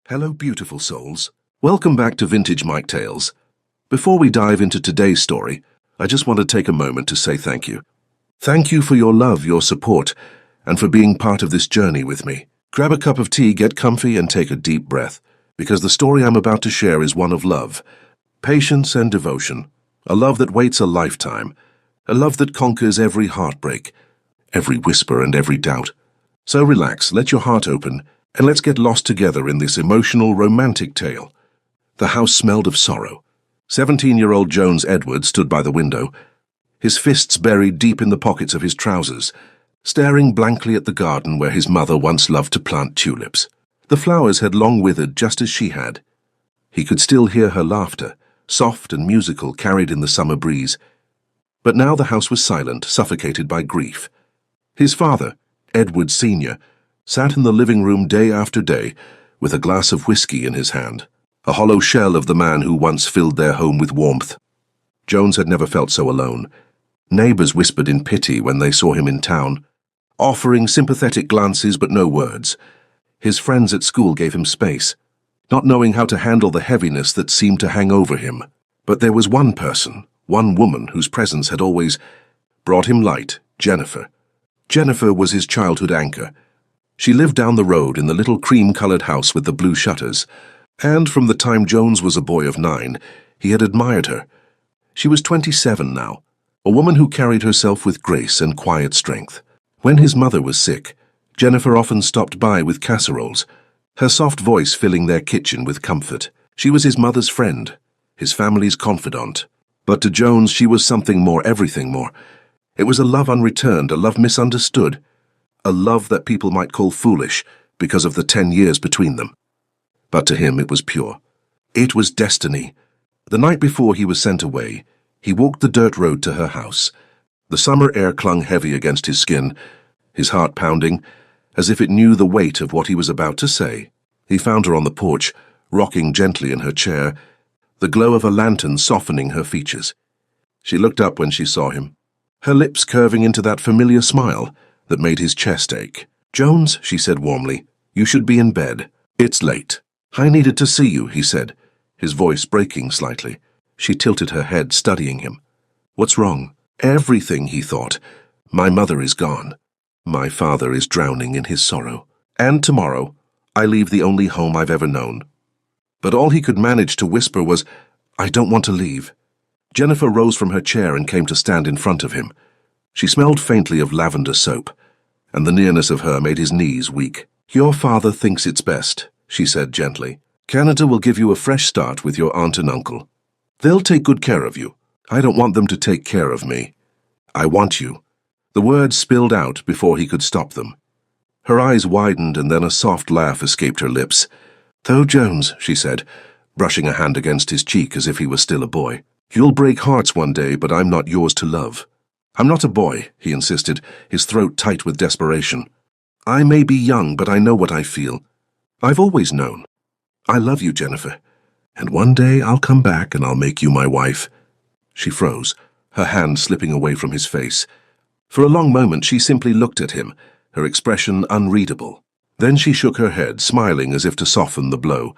Hello, beautiful souls. Welcome back to Vintage Mike Tales. Before we dive into today's story, I just want to take a moment to say thank you. Thank you for your love, your support, and for being part of this journey with me. Grab a cup of tea, get comfy, and take a deep breath, because the story I'm about to share is one of love, patience, and devotion. A love that waits a lifetime. A love that conquers every heartbreak, every whisper, and every doubt. So relax, let your heart open, and let's get lost together in this emotional, romantic tale. The house smelled of sorrow. 17-year-old Jones Edward stood by the window, his fists buried deep in the pockets of his trousers, staring blankly at the garden where his mother once loved to plant tulips. The flowers had long withered just as she had. He could still hear her laughter, soft and musical, carried in the summer breeze. But now the house was silent, suffocated by grief. His father, Edward Sr., sat in the living room day after day with a glass of whiskey in his hand, a hollow shell of the man who once filled their home with warmth. Jones had never felt so alone. Neighbors whispered in pity when they saw him in town, offering sympathetic glances but no words. His friends at school gave him space, not knowing how to handle the heaviness that seemed to hang over him. But there was one person, one woman whose presence had always brought him light, Jennifer. Jennifer was his childhood anchor. She lived down the road in the little cream-colored house with the blue shutters, and from the time Jones was a boy of 9, he had admired her. She was 27 now, a woman who carried herself with grace and quiet strength. When his mother was sick, Jennifer often stopped by with casseroles, her soft voice filling their kitchen with comfort. She was his mother's friend, his family's confidant. But to Jones she was something more, everything more. It was a love unreturned, a love misunderstood, a love that people might call foolish because of the 10 years between them. But to him it was pure. It was destiny. The night before he was sent away, he walked the dirt road to her house. The summer air clung heavy against his skin, his heart pounding, as if it knew the weight of what he was about to say. He found her on the porch, rocking gently in her chair, the glow of a lantern softening her features. She looked up when she saw him, her lips curving into that familiar smile that made his chest ache. "Jones," she said warmly, "you should be in bed. It's late." "I needed to see you," he said, his voice breaking slightly. She tilted her head, studying him. "What's wrong?" "Everything," he thought. "My mother is gone. My father is drowning in his sorrow. And tomorrow, I leave the only home I've ever known." But all he could manage to whisper was, "I don't want to leave." Jennifer rose from her chair and came to stand in front of him. She smelled faintly of lavender soap, and the nearness of her made his knees weak. "Your father thinks it's best," she said gently. "Canada will give you a fresh start with your aunt and uncle. They'll take good care of you. I don't want them to take care of me. I want you." The words spilled out before he could stop them. Her eyes widened and then a soft laugh escaped her lips. "Though, Jones," she said, brushing a hand against his cheek as if he were still a boy, "you'll break hearts one day, but I'm not yours to love." "I'm not a boy," he insisted, his throat tight with desperation. "I may be young, but I know what I feel. I've always known. I love you, Jennifer, and one day I'll come back and I'll make you my wife." She froze, her hand slipping away from his face. For a long moment she simply looked at him, her expression unreadable. Then she shook her head, smiling as if to soften the blow.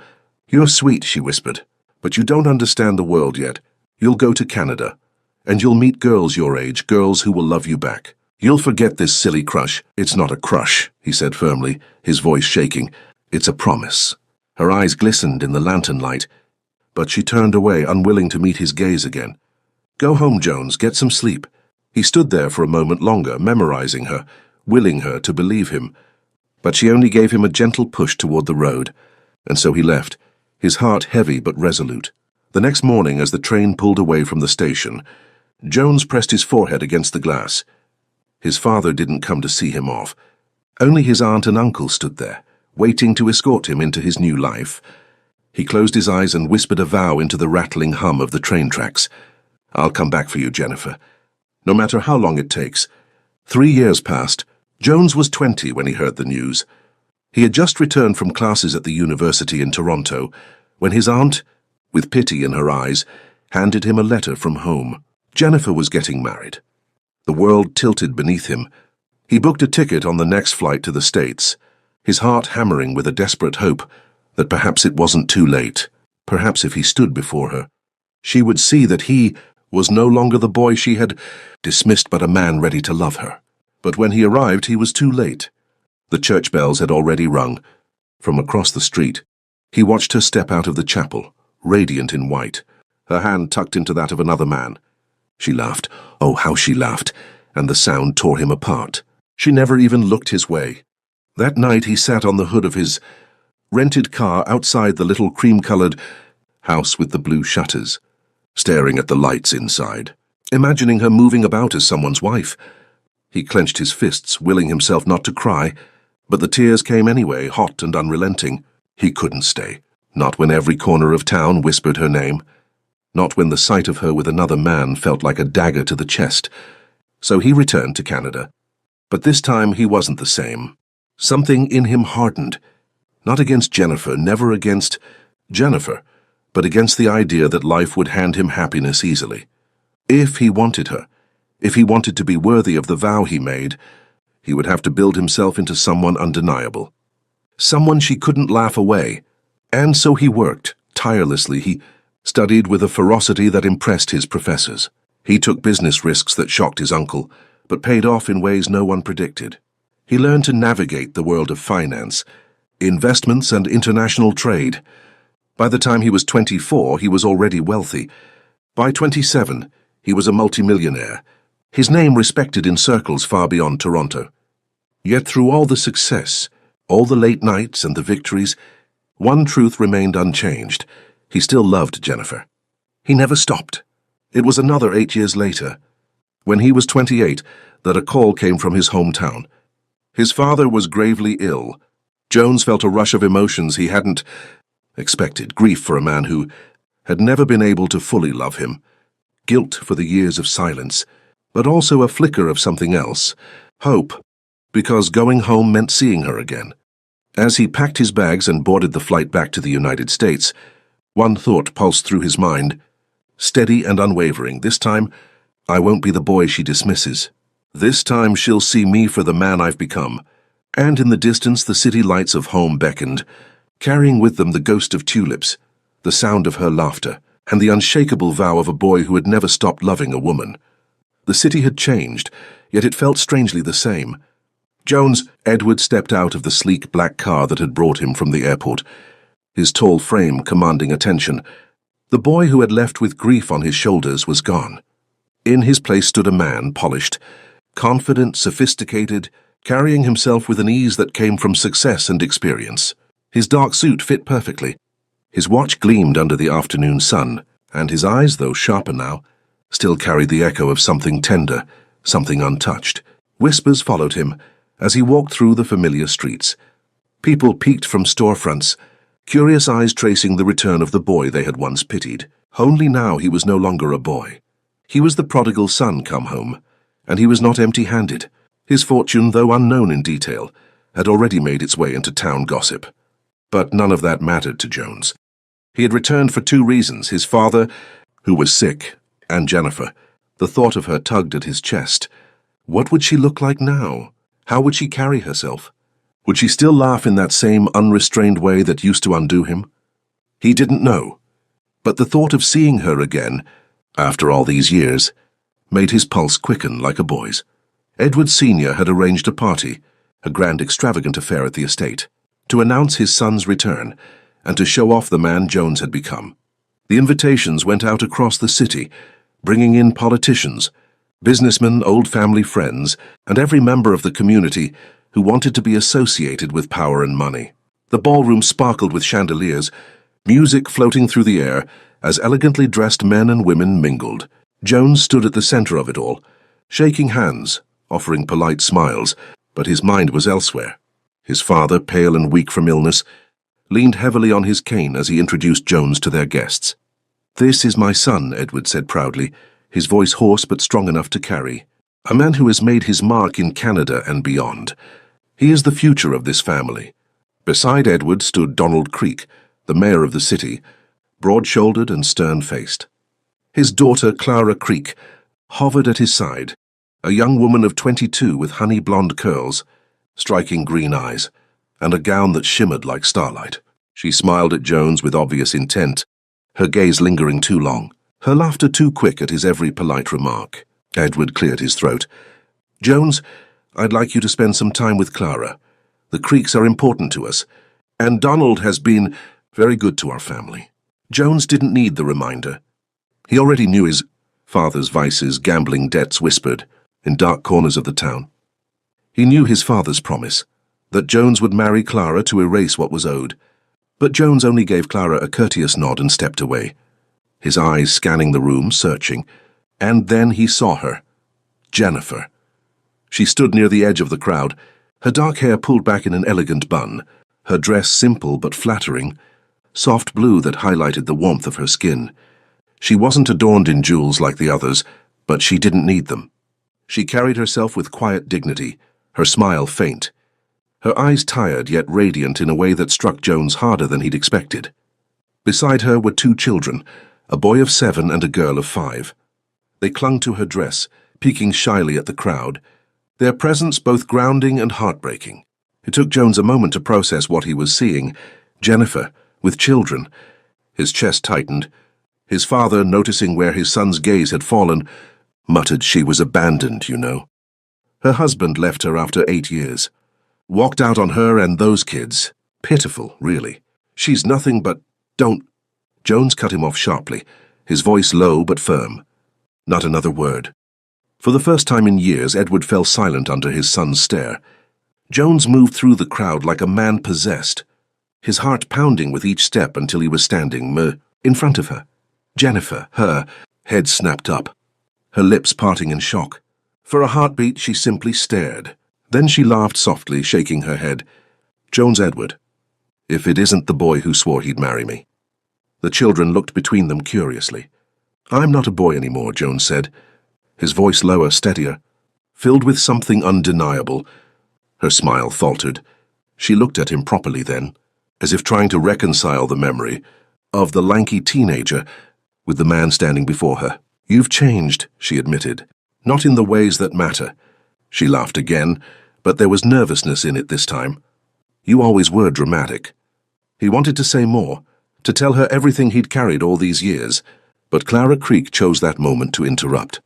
"You're sweet," she whispered, "but you don't understand the world yet. You'll go to Canada, and you'll meet girls your age, girls who will love you back. You'll forget this silly crush." "It's not a crush," he said firmly, his voice shaking. "It's a promise." Her eyes glistened in the lantern light, but she turned away, unwilling to meet his gaze again. "Go home, Jones, get some sleep." He stood there for a moment longer, memorizing her, willing her to believe him. But she only gave him a gentle push toward the road, and so he left, his heart heavy but resolute. The next morning, as the train pulled away from the station, Jones pressed his forehead against the glass. His father didn't come to see him off. Only his aunt and uncle stood there, waiting to escort him into his new life. He closed his eyes and whispered a vow into the rattling hum of the train tracks. "I'll come back for you, Jennifer, no matter how long it takes." 3 years passed. Jones was 20 when he heard the news. He had just returned from classes at the university in Toronto when his aunt, with pity in her eyes, handed him a letter from home. Jennifer was getting married. The world tilted beneath him. He booked a ticket on the next flight to the States, his heart hammering with a desperate hope that perhaps it wasn't too late. Perhaps if he stood before her, she would see that he was no longer the boy she had dismissed, but a man ready to love her. But when he arrived, he was too late. The church bells had already rung. From across the street, he watched her step out of the chapel, radiant in white, her hand tucked into that of another man. She laughed. Oh, how she laughed, and the sound tore him apart. She never even looked his way. That night he sat on the hood of his rented car outside the little cream-colored house with the blue shutters, staring at the lights inside, imagining her moving about as someone's wife. He clenched his fists, willing himself not to cry, but the tears came anyway, hot and unrelenting. He couldn't stay, not when every corner of town whispered her name, not when the sight of her with another man felt like a dagger to the chest. So he returned to Canada. But this time he wasn't the same. Something in him hardened, not against Jennifer, never against Jennifer, but against the idea that life would hand him happiness easily. If he wanted her, if he wanted to be worthy of the vow he made, he would have to build himself into someone undeniable, someone she couldn't laugh away. And so he worked tirelessly. He studied with a ferocity that impressed his professors. He took business risks that shocked his uncle, but paid off in ways no one predicted. He learned to navigate the world of finance, investments, and international trade. By the time he was 24, he was already wealthy. By 27, he was a multimillionaire, his name respected in circles far beyond Toronto. Yet through all the success, all the late nights and the victories, one truth remained unchanged. He still loved Jennifer. He never stopped. It was another 8 years later, when he was 28, that a call came from his hometown. His father was gravely ill. Jones felt a rush of emotions he hadn't expected. Grief for a man who had never been able to fully love him. Guilt for the years of silence, but also a flicker of something else. Hope, because going home meant seeing her again. As he packed his bags and boarded the flight back to the United States, one thought pulsed through his mind, steady and unwavering. This time, I won't be the boy she dismisses. This time she'll see me for the man I've become. And in the distance the city lights of home beckoned, carrying with them the ghost of tulips, the sound of her laughter, and the unshakable vow of a boy who had never stopped loving a woman. The city had changed, yet it felt strangely the same. Edward stepped out of the sleek black car that had brought him from the airport, his tall frame commanding attention. The boy who had left with grief on his shoulders was gone. In his place stood a man, polished, confident, sophisticated, carrying himself with an ease that came from success and experience. His dark suit fit perfectly. His watch gleamed under the afternoon sun, and his eyes, though sharper now, still carried the echo of something tender, something untouched. Whispers followed him as he walked through the familiar streets. People peeked from storefronts, curious eyes tracing the return of the boy they had once pitied. Only now he was no longer a boy. He was the prodigal son come home, and he was not empty-handed. His fortune, though unknown in detail, had already made its way into town gossip. But none of that mattered to Jones. He had returned for two reasons: his father, who was sick, and Jennifer. The thought of her tugged at his chest. What would she look like now? How would she carry herself? Would she still laugh in that same unrestrained way that used to undo him? He didn't know. But the thought of seeing her again, after all these years, made his pulse quicken like a boy's. Edward Sr. had arranged a party, a grand extravagant affair at the estate, to announce his son's return and to show off the man Jones had become. The invitations went out across the city, bringing in politicians, businessmen, old family friends, and every member of the community who wanted to be associated with power and money. The ballroom sparkled with chandeliers, music floating through the air as elegantly dressed men and women mingled. Jones stood at the center of it all, shaking hands, offering polite smiles, but his mind was elsewhere. His father, pale and weak from illness, leaned heavily on his cane as he introduced Jones to their guests. "This is my son," Edward said proudly, his voice hoarse but strong enough to carry. "A man who has made his mark in Canada and beyond. He is the future of this family." Beside Edward stood Donald Creek, the mayor of the city, broad-shouldered and stern-faced. His daughter, Clara Creek, hovered at his side, a young woman of 22 with honey-blonde curls, striking green eyes, and a gown that shimmered like starlight. She smiled at Jones with obvious intent, her gaze lingering too long, her laughter too quick at his every polite remark. Edward cleared his throat. "Jones, I'd like you to spend some time with Clara. The Creeks are important to us, and Donald has been very good to our family." Jones didn't need the reminder. He already knew his father's vices, gambling debts whispered in dark corners of the town. He knew his father's promise, that Jones would marry Clara to erase what was owed. But Jones only gave Clara a courteous nod and stepped away, his eyes scanning the room, searching. And then he saw her. Jennifer. She stood near the edge of the crowd, her dark hair pulled back in an elegant bun, her dress simple but flattering, soft blue that highlighted the warmth of her skin. She wasn't adorned in jewels like the others, but she didn't need them. She carried herself with quiet dignity, her smile faint, her eyes tired yet radiant in a way that struck Jones harder than he'd expected. Beside her were 2 children, a boy of 7 and a girl of 5. They clung to her dress, peeking shyly at the crowd, their presence both grounding and heartbreaking. It took Jones a moment to process what he was seeing. Jennifer, with children. His chest tightened. His father, noticing where his son's gaze had fallen, muttered she was abandoned, you know. Her husband left her after 8 years. Walked out on her and those kids. Pitiful, really. She's nothing but... Don't... Jones cut him off sharply, his voice low but firm. Not another word. For the first time in years, Edward fell silent under his son's stare. Jones moved through the crowd like a man possessed, his heart pounding with each step until he was standing in front of her. Jennifer, her head snapped up, her lips parting in shock. For a heartbeat, she simply stared. Then she laughed softly, shaking her head. "Jones Edward, if it isn't the boy who swore he'd marry me." The children looked between them curiously. "I'm not a boy anymore," Jones said, his voice lower, steadier, filled with something undeniable. Her smile faltered. She looked at him properly then, as if trying to reconcile the memory of the lanky teenager with the man standing before her. "You've changed," she admitted. "Not in the ways that matter." She laughed again, but there was nervousness in it this time. "You always were dramatic." He wanted to say more, to tell her everything he'd carried all these years, but Clara Creek chose that moment to interrupt.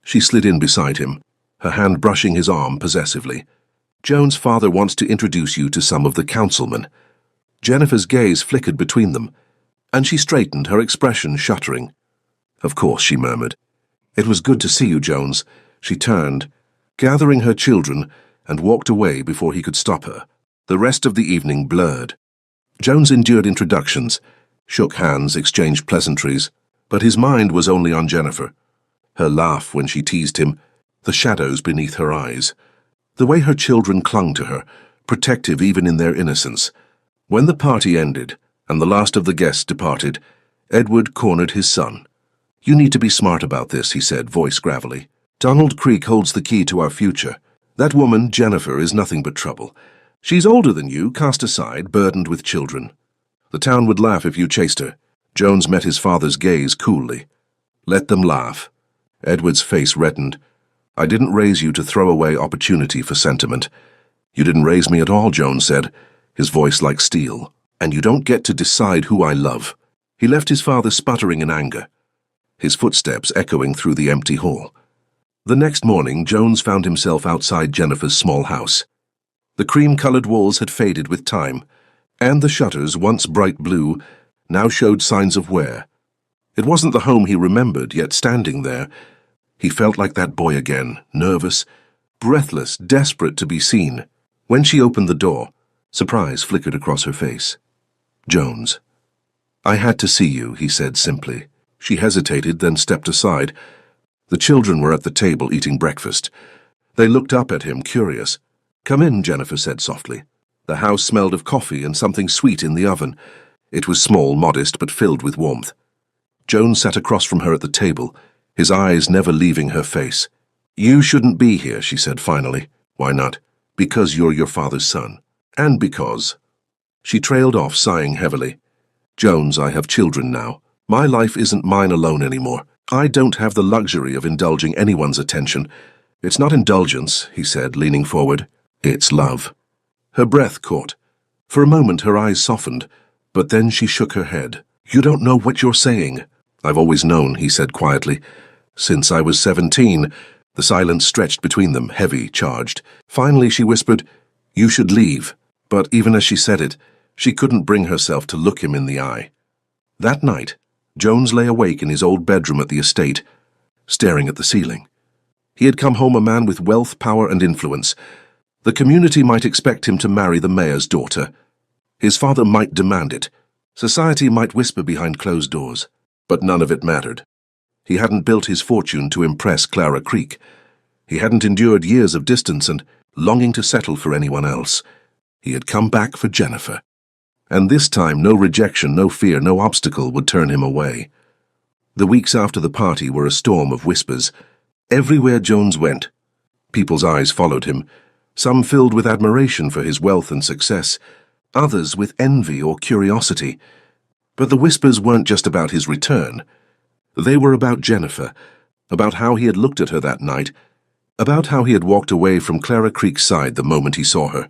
She slid in beside him, her hand brushing his arm possessively. "Jones' father wants to introduce you to some of the councilmen." Jennifer's gaze flickered between them, and she straightened, her expression shuddering. "Of course," she murmured. "It was good to see you, Jones." She turned, gathering her children, and walked away before he could stop her. The rest of the evening blurred. Jones endured introductions, shook hands, exchanged pleasantries, but his mind was only on Jennifer. Her laugh when she teased him, the shadows beneath her eyes, the way her children clung to her, protective even in their innocence. When the party ended, and the last of the guests departed, Edward cornered his son. "You need to be smart about this," he said, voice gravelly. "Donald Creek holds the key to our future. That woman, Jennifer, is nothing but trouble. She's older than you, cast aside, burdened with children. The town would laugh if you chased her." Jones met his father's gaze coolly. "Let them laugh." Edward's face reddened. "I didn't raise you to throw away opportunity for sentiment." "You didn't raise me at all," Jones said, his voice like steel. "And you don't get to decide who I love." He left his father sputtering in anger, his footsteps echoing through the empty hall. The next morning, Jones found himself outside Jennifer's small house. The cream-colored walls had faded with time, and the shutters, once bright blue, now showed signs of wear. It wasn't the home he remembered, yet standing there, he felt like that boy again, nervous, breathless, desperate to be seen. When she opened the door, surprise flickered across her face. "Jones." "I had to see you," he said simply. She hesitated, then stepped aside. The children were at the table eating breakfast. They looked up at him, curious. "Come in," Jennifer said softly. The house smelled of coffee and something sweet in the oven. It was small, modest, but filled with warmth. Jones sat across from her at the table, his eyes never leaving her face. "You shouldn't be here," she said finally. "Why not?" "Because you're your father's son. And because..." She trailed off, sighing heavily. "Jones, I have children now. My life isn't mine alone anymore. I don't have the luxury of indulging anyone's attention." "It's not indulgence," he said, leaning forward. "It's love." Her breath caught. For a moment her eyes softened, But then she shook her head. "You don't know what you're saying." "I've always known," he said quietly. "Since I was 17. The silence stretched between them, heavy, charged. Finally she whispered, "You should leave." But even as she said it, she couldn't bring herself to look him in the eye. That night, Jones lay awake in his old bedroom at the estate, staring at the ceiling. He had come home a man with wealth, power, and influence. The community might expect him to marry the mayor's daughter. His father might demand it. Society might whisper behind closed doors. But none of it mattered. He hadn't built his fortune to impress Clara Creek. He hadn't endured years of distance and longing to settle for anyone else. He had come back for Jennifer. And this time, no rejection, no fear, no obstacle would turn him away. The weeks after the party were a storm of whispers. Everywhere Jones went, people's eyes followed him, some filled with admiration for his wealth and success, others with envy or curiosity. But the whispers weren't just about his return. They were about Jennifer, about how he had looked at her that night, about how he had walked away from Clara Creek's side the moment he saw her.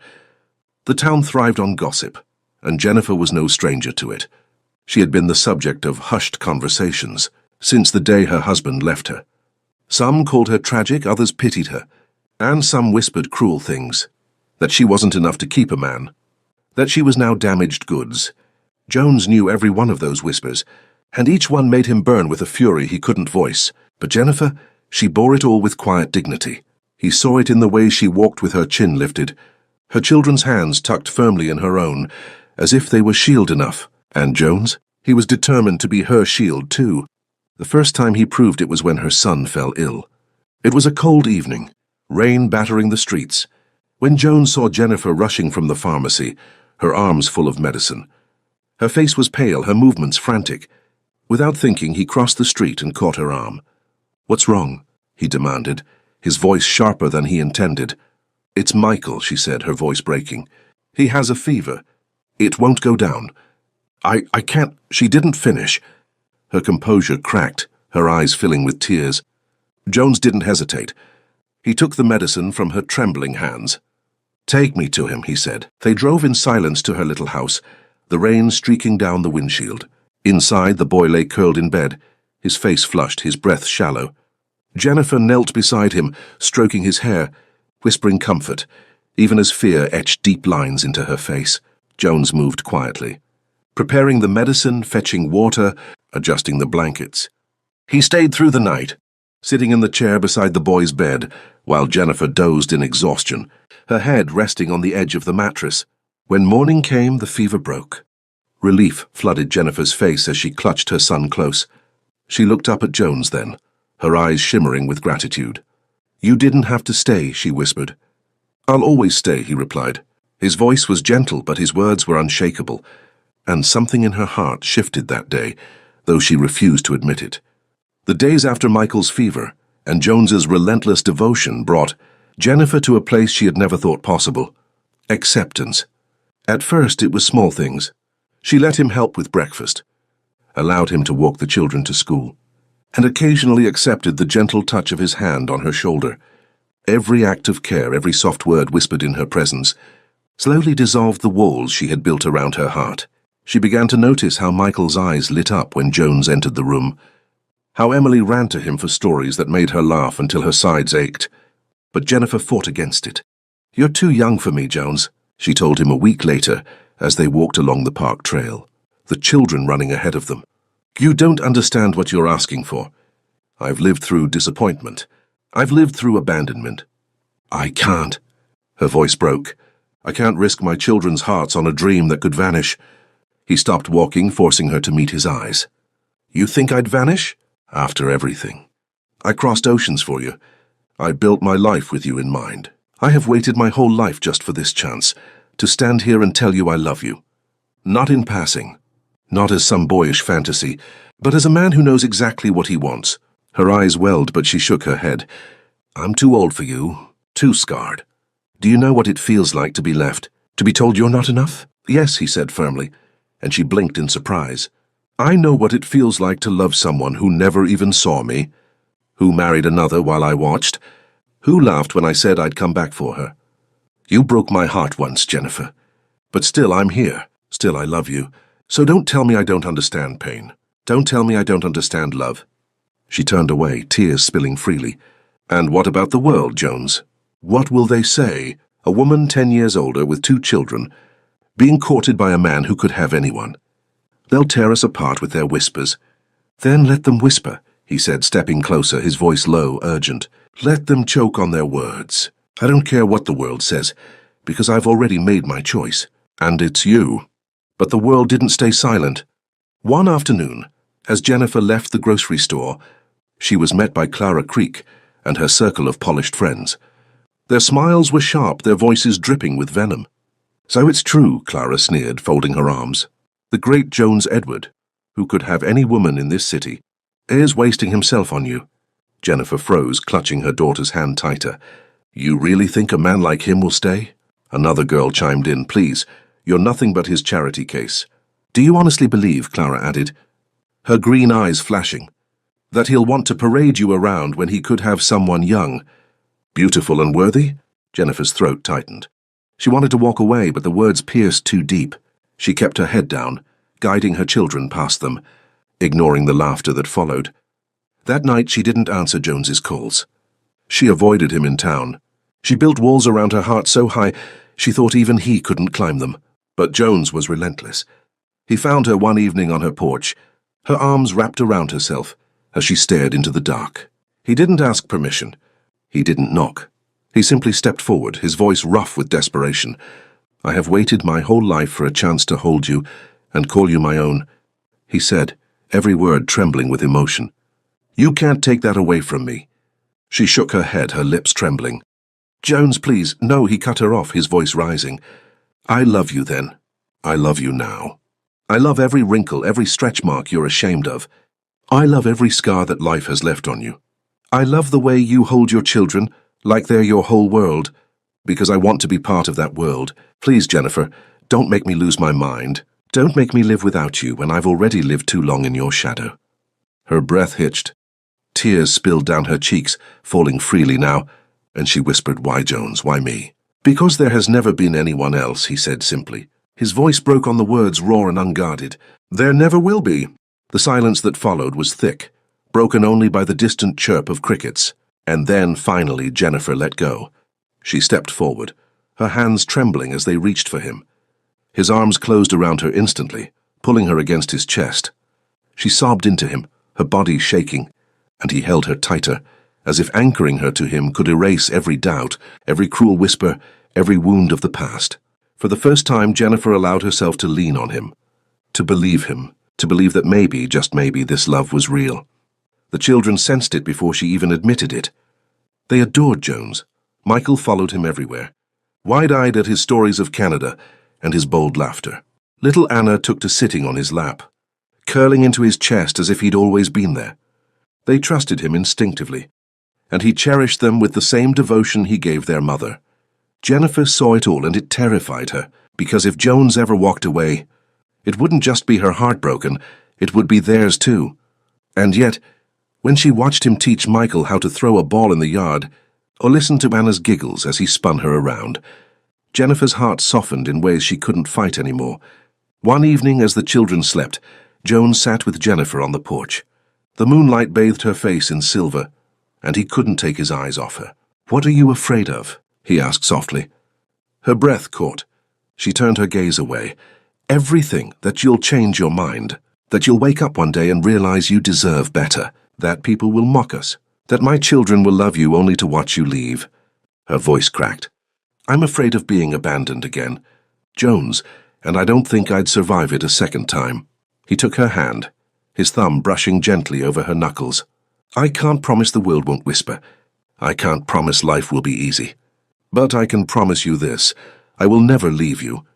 The town thrived on gossip, and Jennifer was no stranger to it. She had been the subject of hushed conversations since the day her husband left her. Some called her tragic, others pitied her, and some whispered cruel things, that she wasn't enough to keep a man, that she was now damaged goods. Jones knew every one of those whispers, and each one made him burn with a fury he couldn't voice. But Jennifer, she bore it all with quiet dignity. He saw it in the way she walked with her chin lifted, her children's hands tucked firmly in her own, as if they were shield enough. And Jones? He was determined to be her shield, too. The first time he proved it was when her son fell ill. It was a cold evening, rain battering the streets, when Jones saw Jennifer rushing from the pharmacy, her arms full of medicine. Her face was pale, her movements frantic. Without thinking, he crossed the street and caught her arm. "What's wrong?" he demanded, his voice sharper than he intended. "It's Michael," she said, her voice breaking. "He has a fever. It won't go down. I can't—" She didn't finish. Her composure cracked, her eyes filling with tears. Jones didn't hesitate. He took the medicine from her trembling hands. "Take me to him," he said. They drove in silence to her little house, the rain streaking down the windshield. Inside, the boy lay curled in bed, his face flushed, his breath shallow. Jennifer knelt beside him, stroking his hair, whispering comfort, even as fear etched deep lines into her face. Jones moved quietly, preparing the medicine, fetching water, adjusting the blankets. He stayed through the night, sitting in the chair beside the boy's bed, while Jennifer dozed in exhaustion, her head resting on the edge of the mattress. When morning came, the fever broke. Relief flooded Jennifer's face as she clutched her son close. She looked up at Jones then, her eyes shimmering with gratitude. "You didn't have to stay," she whispered. "I'll always stay," he replied. His voice was gentle, but his words were unshakable, and something in her heart shifted that day, though she refused to admit it. The days after Michael's fever and Jones's relentless devotion brought Jennifer to a place she had never thought possible: acceptance. At first it was small things. She let him help with breakfast, allowed him to walk the children to school, and occasionally accepted the gentle touch of his hand on her shoulder. Every act of care, every soft word whispered in her presence, slowly dissolved the walls she had built around her heart. She began to notice how Michael's eyes lit up when Jones entered the room, how Emily ran to him for stories that made her laugh until her sides ached. But Jennifer fought against it. "You're too young for me, Jones," she told him a week later as they walked along the park trail, the children running ahead of them. "You don't understand what you're asking for. I've lived through disappointment. I've lived through abandonment. I can't." Her voice broke. "I can't risk my children's hearts on a dream that could vanish." He stopped walking, forcing her to meet his eyes. "You think I'd vanish? After everything. I crossed oceans for you. I built my life with you in mind. I have waited my whole life just for this chance, to stand here and tell you I love you. Not in passing, not as some boyish fantasy, but as a man who knows exactly what he wants." Her eyes welled, but she shook her head. "I'm too old for you, too scarred. Do you know what it feels like to be left, to be told you're not enough?" "Yes," he said firmly, and she blinked in surprise. "I know what it feels like to love someone who never even saw me, who married another while I watched, who laughed when I said I'd come back for her. You broke my heart once, Jennifer. But still I'm here. Still I love you. So don't tell me I don't understand pain. Don't tell me I don't understand love. She turned away, tears spilling freely. And what about the world, Jones? What will they say? A woman 10 years older with 2 children, being courted by a man who could have anyone. They'll tear us apart with their whispers. Then let them whisper, he said, stepping closer, his voice low, urgent. Let them choke on their words. I don't care what the world says, because I've already made my choice. And it's you. But the world didn't stay silent. One afternoon, as Jennifer left the grocery store, she was met by Clara Creek and her circle of polished friends. Their smiles were sharp, their voices dripping with venom. So it's true, Clara sneered, folding her arms. The great Jones Edward, who could have any woman in this city, is wasting himself on you. Jennifer froze, clutching her daughter's hand tighter. You really think a man like him will stay? Another girl chimed in. Please, you're nothing but his charity case. Do you honestly believe, Clara added, her green eyes flashing, that he'll want to parade you around when he could have someone young, beautiful and worthy? Jennifer's throat tightened. She wanted to walk away, but the words pierced too deep. She kept her head down, guiding her children past them, ignoring the laughter that followed. That night she didn't answer Jones's calls. She avoided him in town. She built walls around her heart so high she thought even he couldn't climb them. But Jones was relentless. He found her one evening on her porch, her arms wrapped around herself as she stared into the dark. He didn't ask permission. He didn't knock. He simply stepped forward, his voice rough with desperation. I have waited my whole life for a chance to hold you and call you my own, he said, every word trembling with emotion. You can't take that away from me. She shook her head, her lips trembling. Jones, please. No, he cut her off, his voice rising. I love you then. I love you now. I love every wrinkle, every stretch mark you're ashamed of. I love every scar that life has left on you. I love the way you hold your children, like they're your whole world, because I want to be part of that world. Please, Jennifer, don't make me lose my mind. Don't make me live without you when I've already lived too long in your shadow. Her breath hitched. Tears spilled down her cheeks, falling freely now, and she whispered, Why, Jones, why me? Because there has never been anyone else, he said simply. His voice broke on the words, raw and unguarded. There never will be. The silence that followed was thick, broken only by the distant chirp of crickets. And then, finally, Jennifer let go. She stepped forward, her hands trembling as they reached for him. His arms closed around her instantly, pulling her against his chest. She sobbed into him, her body shaking, and he held her tighter, as if anchoring her to him could erase every doubt, every cruel whisper, every wound of the past. For the first time, Jennifer allowed herself to lean on him, to believe that maybe, just maybe, this love was real. The children sensed it before she even admitted it. They adored Jones. Michael followed him everywhere, wide-eyed at his stories of Canada and his bold laughter. Little Anna took to sitting on his lap, curling into his chest as if he'd always been there. They trusted him instinctively, and he cherished them with the same devotion he gave their mother. Jennifer saw it all, and it terrified her, because if Jones ever walked away, it wouldn't just be her heart broken, it would be theirs too. And yet, when she watched him teach Michael how to throw a ball in the yard, or listened to Anna's giggles as he spun her around, Jennifer's heart softened in ways she couldn't fight anymore. One evening as the children slept, Jones sat with Jennifer on the porch. The moonlight bathed her face in silver, and he couldn't take his eyes off her. What are you afraid of? He asked softly. Her breath caught. She turned her gaze away. Everything, that you'll change your mind, that you'll wake up one day and realize you deserve better, that people will mock us, that my children will love you only to watch you leave. Her voice cracked. I'm afraid of being abandoned again. Jones, and I don't think I'd survive it a second time. He took her hand, his thumb brushing gently over her knuckles. I can't promise the world won't whisper. I can't promise life will be easy. But I can promise you this, I will never leave you.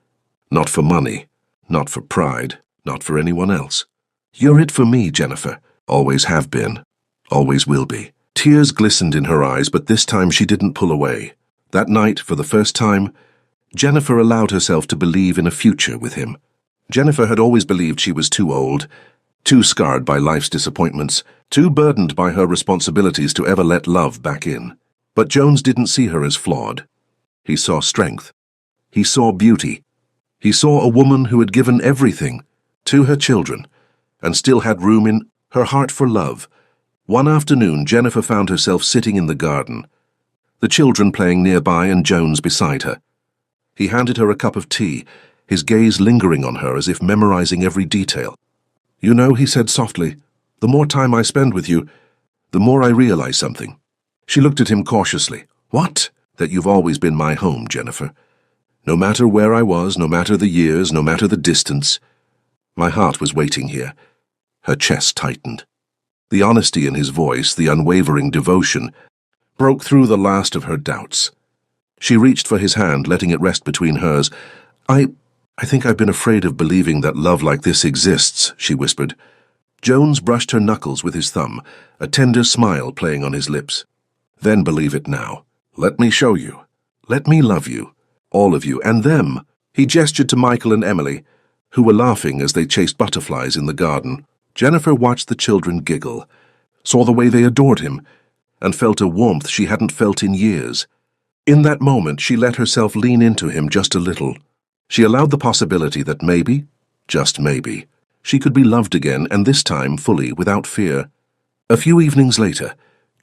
Not for money, not for pride, not for anyone else. You're it for me, Jennifer. Always have been, always will be. Tears glistened in her eyes, but this time she didn't pull away. That night, for the first time, Jennifer allowed herself to believe in a future with him. Jennifer had always believed she was too old, too scarred by life's disappointments, too burdened by her responsibilities to ever let love back in. But Jones didn't see her as flawed. He saw strength. He saw beauty. He saw a woman who had given everything, to her children, and still had room in her heart for love. One afternoon, Jennifer found herself sitting in the garden, the children playing nearby and Jones beside her. He handed her a cup of tea, his gaze lingering on her as if memorizing every detail. "You know," he said softly, "the more time I spend with you, the more I realize something." She looked at him cautiously. "What?" "That you've always been my home, Jennifer. No matter where I was, no matter the years, no matter the distance, my heart was waiting here." Her chest tightened. The honesty in his voice, the unwavering devotion, broke through the last of her doubts. She reached for his hand, letting it rest between hers. I think I've been afraid of believing that love like this exists," she whispered. Jones brushed her knuckles with his thumb, a tender smile playing on his lips. "Then believe it now. Let me show you. Let me love you. All of you, and them." He gestured to Michael and Emily, who were laughing as they chased butterflies in the garden. Jennifer watched the children giggle, saw the way they adored him, and felt a warmth she hadn't felt in years. In that moment, she let herself lean into him just a little. She allowed the possibility that maybe, just maybe, she could be loved again, and this time fully, without fear. A few evenings later,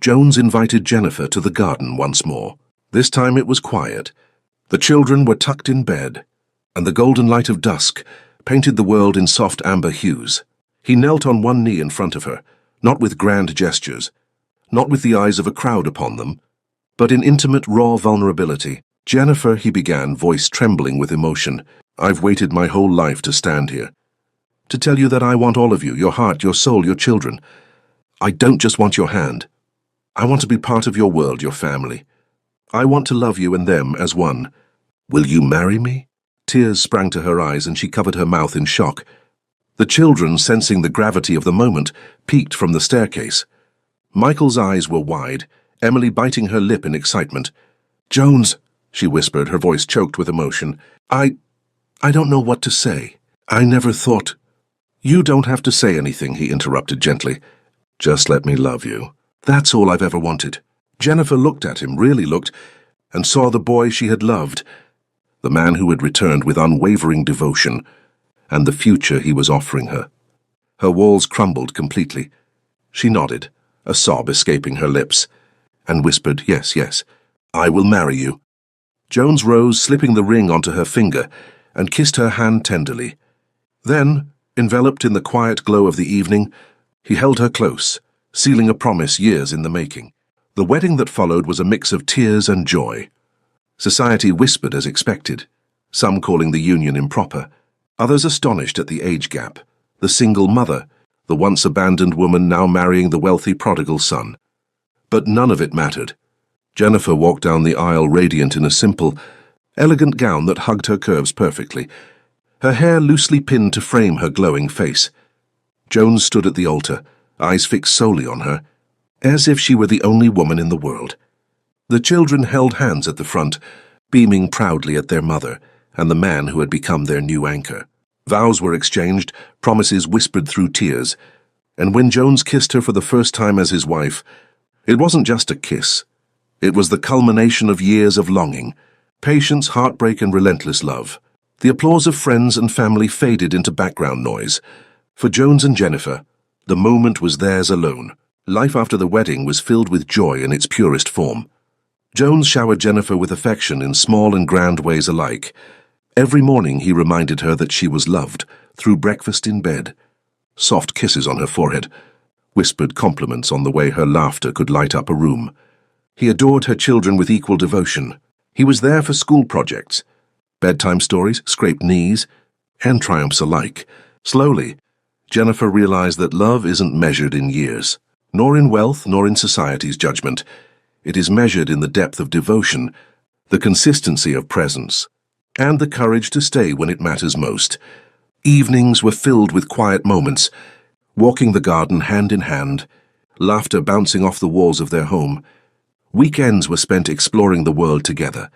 Jones invited Jennifer to the garden once more. This time it was quiet. The children were tucked in bed, and the golden light of dusk painted the world in soft amber hues. He knelt on one knee in front of her, not with grand gestures, not with the eyes of a crowd upon them, but in intimate, raw vulnerability. "Jennifer," he began, voice trembling with emotion, "I've waited my whole life to stand here, to tell you that I want all of you, your heart, your soul, your children. I don't just want your hand. I want to be part of your world, your family. I want to love you and them as one. Will you marry me?" Tears sprang to her eyes and she covered her mouth in shock. The children, sensing the gravity of the moment, peeked from the staircase. Michael's eyes were wide, Emily biting her lip in excitement. "Jones," she whispered, her voice choked with emotion, I don't know what to say. I never thought—" "You don't have to say anything," he interrupted gently. "Just let me love you. That's all I've ever wanted." Jennifer looked at him, really looked, and saw the boy she had loved, the man who had returned with unwavering devotion, and the future he was offering her. Her walls crumbled completely. She nodded, a sob escaping her lips, and whispered, "Yes, yes, I will marry you." Jones rose, slipping the ring onto her finger, and kissed her hand tenderly. Then, enveloped in the quiet glow of the evening, he held her close, sealing a promise years in the making. The wedding that followed was a mix of tears and joy. Society whispered as expected, some calling the union improper, others astonished at the age gap, the single mother, the once abandoned woman now marrying the wealthy prodigal son. But none of it mattered. Jennifer walked down the aisle radiant in a simple, elegant gown that hugged her curves perfectly, her hair loosely pinned to frame her glowing face. Jones stood at the altar, eyes fixed solely on her, as if she were the only woman in the world. The children held hands at the front, beaming proudly at their mother and the man who had become their new anchor. Vows were exchanged, promises whispered through tears, and when Jones kissed her for the first time as his wife, it wasn't just a kiss. It was the culmination of years of longing, patience, heartbreak, and relentless love. The applause of friends and family faded into background noise. For Jones and Jennifer, the moment was theirs alone. Life after the wedding was filled with joy in its purest form. Jones showered Jennifer with affection in small and grand ways alike. Every morning he reminded her that she was loved, through breakfast in bed, soft kisses on her forehead, whispered compliments on the way her laughter could light up a room. He adored her children with equal devotion. He was there for school projects, bedtime stories, scraped knees, and triumphs alike. Slowly, Jennifer realized that love isn't measured in years, nor in wealth, nor in society's judgment. It is measured in the depth of devotion, the consistency of presence, and the courage to stay when it matters most. Evenings were filled with quiet moments, walking the garden hand in hand, laughter bouncing off the walls of their home. Weekends were spent exploring the world together,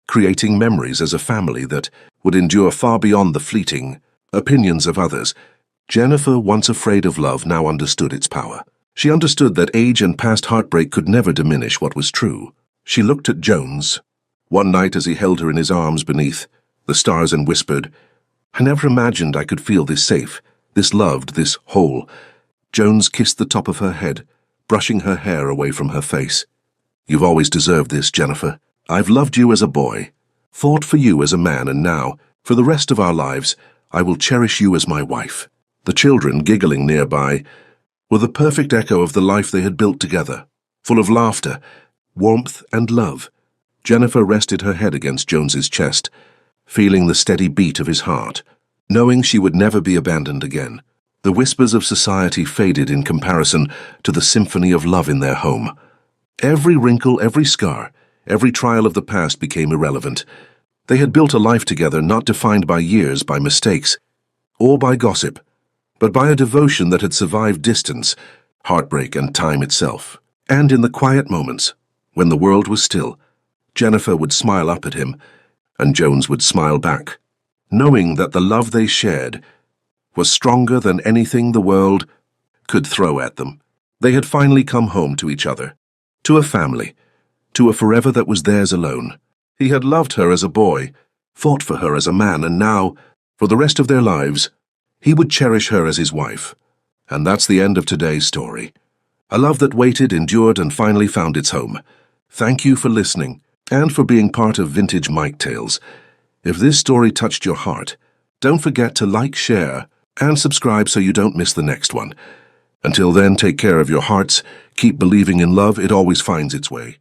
creating memories as a family that would endure far beyond the fleeting opinions of others. Jennifer, once afraid of love, now understood its power. She understood that age and past heartbreak could never diminish what was true. She looked at Jones, one night as he held her in his arms beneath the stars, and whispered, "I never imagined I could feel this safe, this loved, this whole. Jones kissed the top of her head, brushing her hair away from her face. You've always deserved this, Jennifer. I've loved you as a boy, fought for you as a man, and now, for the rest of our lives, I will cherish you as my wife. The children, giggling nearby, were the perfect echo of the life they had built together, full of laughter, warmth, and love. Jennifer rested her head against Jones's chest, feeling the steady beat of his heart, knowing she would never be abandoned again. The whispers of society faded in comparison to the symphony of love in their home. Every wrinkle, every scar, every trial of the past became irrelevant. They had built a life together not defined by years, by mistakes, or by gossip, but by a devotion that had survived distance, heartbreak, and time itself. And in the quiet moments, when the world was still, Jennifer would smile up at him, and Jones would smile back, knowing that the love they shared was stronger than anything the world could throw at them. They had finally come home to each other, to a family, to a forever that was theirs alone. He had loved her as a boy, fought for her as a man, and now, for the rest of their lives, he would cherish her as his wife. And that's the end of today's story. A love that waited, endured, and finally found its home. Thank you for listening, and for being part of Vintage Mike Tales. If this story touched your heart, don't forget to like, share, and subscribe so you don't miss the next one. Until then, take care of your hearts, keep believing in love, it always finds its way.